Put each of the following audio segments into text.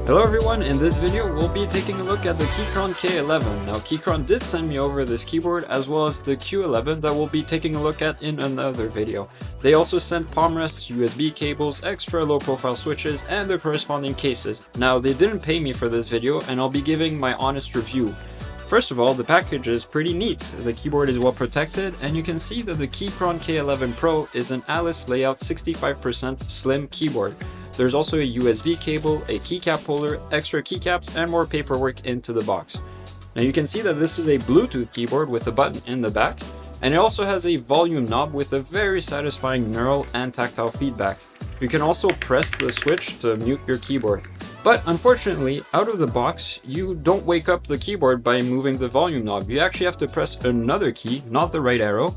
Hello everyone, in this video we'll be taking a look at the Keychron K11. Now Keychron did send me over this keyboard as well as the Q11 that we'll be taking a look at in another video. They also sent palm rests, USB cables, extra low profile switches, and their corresponding cases. Now they didn't pay me for this video and I'll be giving my honest review. First of all, the package is pretty neat. The keyboard is well protected and you can see that the Keychron K11 Pro is an Alice layout 65% slim keyboard. There's also a USB cable, a keycap holder, extra keycaps, and more paperwork into the box. Now you can see that this is a Bluetooth keyboard with a button in the back, and it also has a volume knob with a very satisfying neural and tactile feedback. You can also press the switch to mute your keyboard. But unfortunately, out of the box, you don't wake up the keyboard by moving the volume knob. You actually have to press another key, not the right arrow,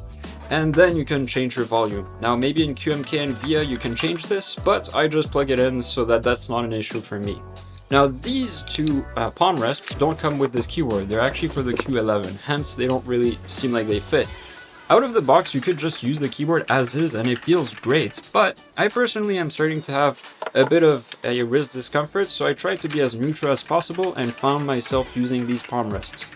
and then you can change your volume. Now maybe in QMK and VIA you can change this, but I just plug it in so that that's not an issue for me. Now these two palm rests don't come with this keyboard, they're actually for the Q11, hence they don't really seem like they fit. Out of the box you could just use the keyboard as is and it feels great, but I personally am starting to have a bit of a wrist discomfort, so I tried to be as neutral as possible and found myself using these palm rests.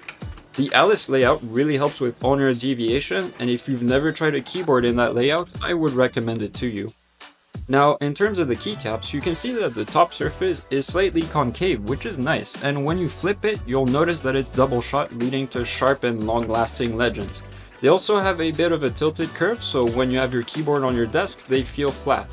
The Alice layout really helps with ulnar deviation, and if you've never tried a keyboard in that layout, I would recommend it to you. Now, in terms of the keycaps, you can see that the top surface is slightly concave, which is nice, and when you flip it, you'll notice that it's double shot, leading to sharp and long-lasting legends. They also have a bit of a tilted curve, so when you have your keyboard on your desk, they feel flat.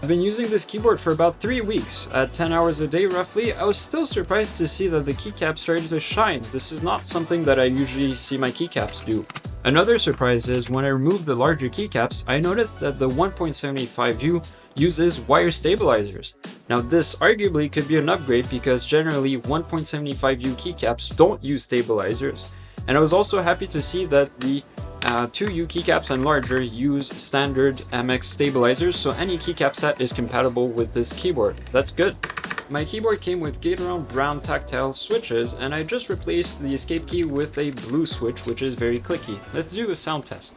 I've been using this keyboard for about 3 weeks, at 10 hours a day roughly. I was still surprised to see that the keycaps started to shine. This is not something that I usually see my keycaps do. Another surprise is when I removed the larger keycaps, I noticed that the 1.75U uses wire stabilizers. Now this arguably could be an upgrade because generally 1.75U keycaps don't use stabilizers. And I was also happy to see that the 2U keycaps and larger use standard MX stabilizers, so any keycap set is compatible with this keyboard. That's good. My keyboard came with gate-around brown tactile switches, and I just replaced the escape key with a blue switch, which is very clicky. Let's do a sound test.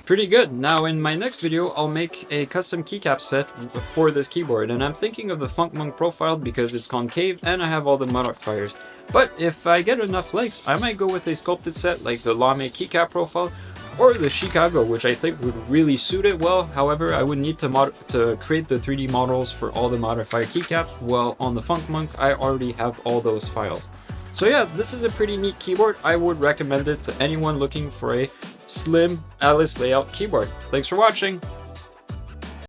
Pretty good. Now in my next video I'll make a custom keycap set for this keyboard, and I'm thinking of the Funk Monk profile because it's concave and I have all the modifiers. But if I get enough likes, I might go with a sculpted set like the Lame keycap profile or the Chicago, which I think would really suit it well. However, I would need to create the 3D models for all the modifier keycaps, while on the Funk Monk I already have all those files. So yeah, this is a pretty neat keyboard. I would recommend it to anyone looking for a slim Alice layout keyboard. Thanks for watching!